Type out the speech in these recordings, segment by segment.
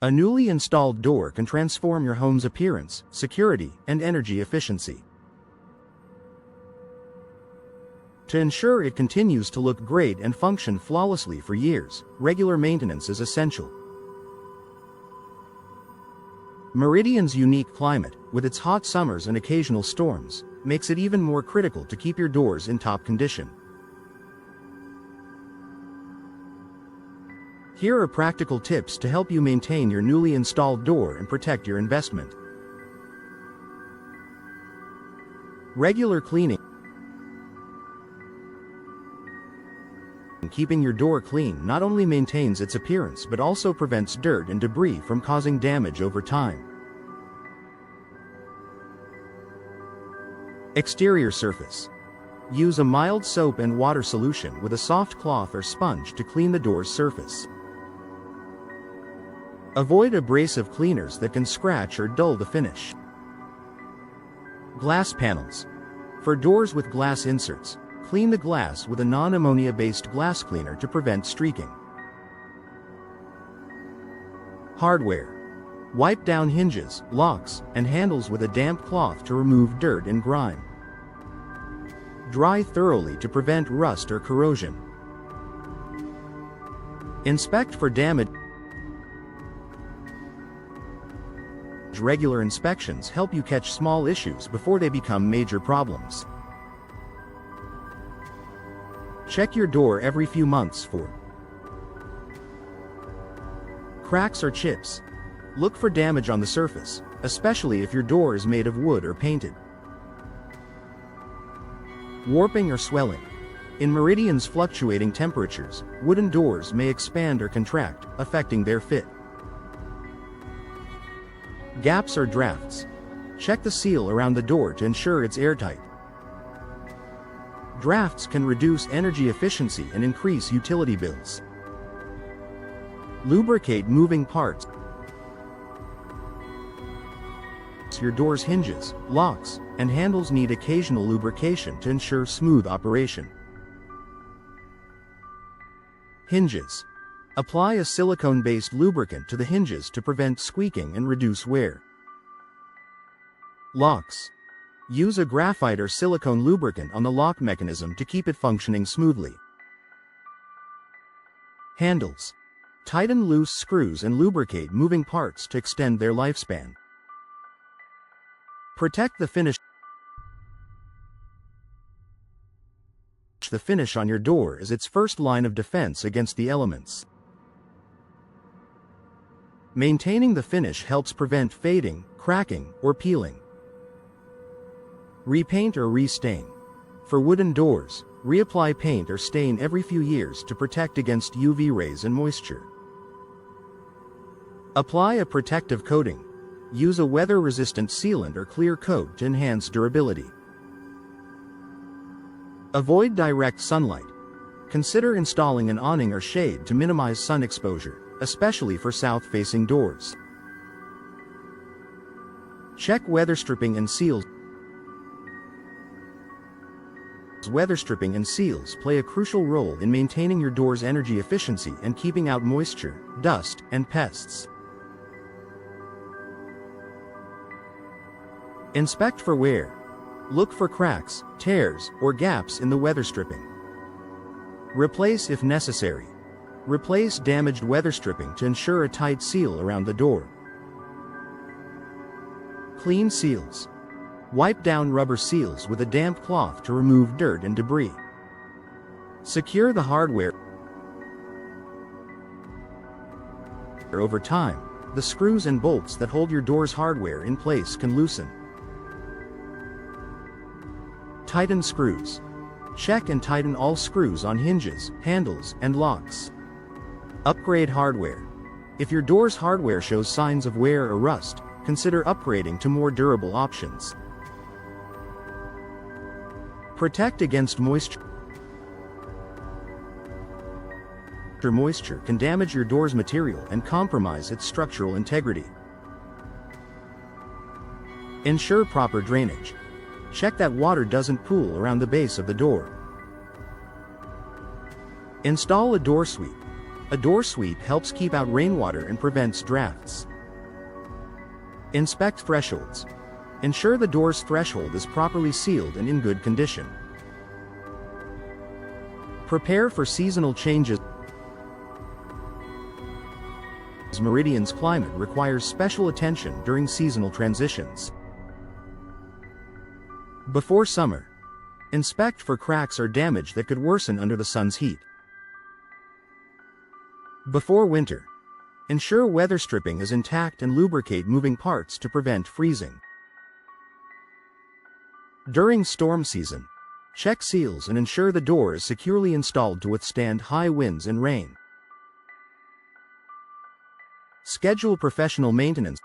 A newly installed door can transform your home's appearance, security, and energy efficiency. To ensure it continues to look great and function flawlessly for years, regular maintenance is essential. Meridian's unique climate, with its hot summers and occasional storms, makes it even more critical to keep your doors in top condition. Here are practical tips to help you maintain your newly installed door and protect your investment. Regular cleaning. Keeping your door clean not only maintains its appearance but also prevents dirt and debris from causing damage over time. Exterior surface. Use a mild soap and water solution with a soft cloth or sponge to clean the door's surface. Avoid abrasive cleaners that can scratch or dull the finish. Glass panels. For doors with glass inserts, clean the glass with a non-ammonia-based glass cleaner to prevent streaking. Hardware. Wipe down hinges, locks, and handles with a damp cloth to remove dirt and grime. Dry thoroughly to prevent rust or corrosion. Inspect for damage. Regular inspections help you catch small issues before they become major problems. Check your door every few months for cracks or chips. Look for damage on the surface, especially if your door is made of wood or painted. Warping or swelling. In Meridian's fluctuating temperatures, wooden doors may expand or contract, affecting their fit. Gaps or drafts. Check the seal around the door to ensure it's airtight. Drafts can reduce energy efficiency and increase utility bills. Lubricate moving parts. Your door's hinges, locks, and handles need occasional lubrication to ensure smooth operation. Hinges. Apply a silicone-based lubricant to the hinges to prevent squeaking and reduce wear. Locks. Use a graphite or silicone lubricant on the lock mechanism to keep it functioning smoothly. Handles. Tighten loose screws and lubricate moving parts to extend their lifespan. Protect the finish. The finish on your door is its first line of defense against the elements. Maintaining the finish helps prevent fading, cracking, or peeling. Repaint or restain. For wooden doors, reapply paint or stain every few years to protect against UV rays and moisture. Apply a protective coating. Use a weather-resistant sealant or clear coat to enhance durability. Avoid direct sunlight. Consider installing an awning or shade to minimize sun exposure, especially for south-facing doors. Check weather stripping and seals. Weather stripping and seals play a crucial role in maintaining your door's energy efficiency and keeping out moisture, dust, and pests. Inspect for wear. Look for cracks, tears, or gaps in the weather stripping. Replace if necessary. Replace damaged weather stripping to ensure a tight seal around the door. Clean seals. Wipe down rubber seals with a damp cloth to remove dirt and debris. Secure the hardware. Over time, the screws and bolts that hold your door's hardware in place can loosen. Tighten screws. Check and tighten all screws on hinges, handles, and locks. Upgrade hardware. If your door's hardware shows signs of wear or rust, consider upgrading to more durable options. Protect against moisture. Moisture can damage your door's material and compromise its structural integrity. Ensure proper drainage. Check that water doesn't pool around the base of the door. Install a door sweep. A door sweep helps keep out rainwater and prevents drafts. Inspect thresholds. Ensure the door's threshold is properly sealed and in good condition. Prepare for seasonal changes. Meridian's climate requires special attention during seasonal transitions. Before summer, inspect for cracks or damage that could worsen under the sun's heat. Before winter, ensure weather stripping is intact and lubricate moving parts to prevent freezing. During storm season, check seals and ensure the door is securely installed to withstand high winds and rain. Schedule professional maintenance.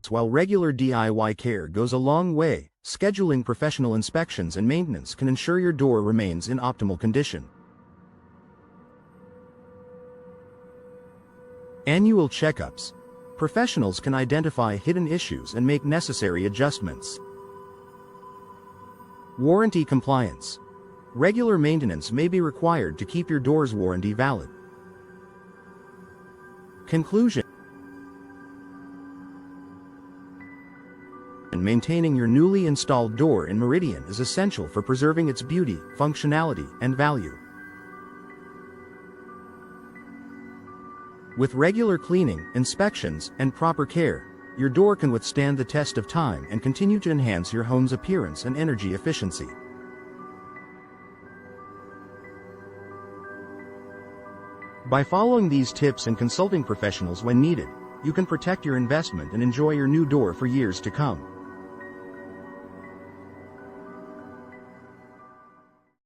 While regular DIY care goes a long way, scheduling professional inspections and maintenance can ensure your door remains in optimal condition. Annual checkups. Professionals can identify hidden issues and make necessary adjustments. Warranty compliance. Regular maintenance may be required to keep your door's warranty valid. Conclusion. Maintaining your newly installed door in Meridian is essential for preserving its beauty, functionality, and value. With regular cleaning, inspections, and proper care, your door can withstand the test of time and continue to enhance your home's appearance and energy efficiency. By following these tips and consulting professionals when needed, you can protect your investment and enjoy your new door for years to come.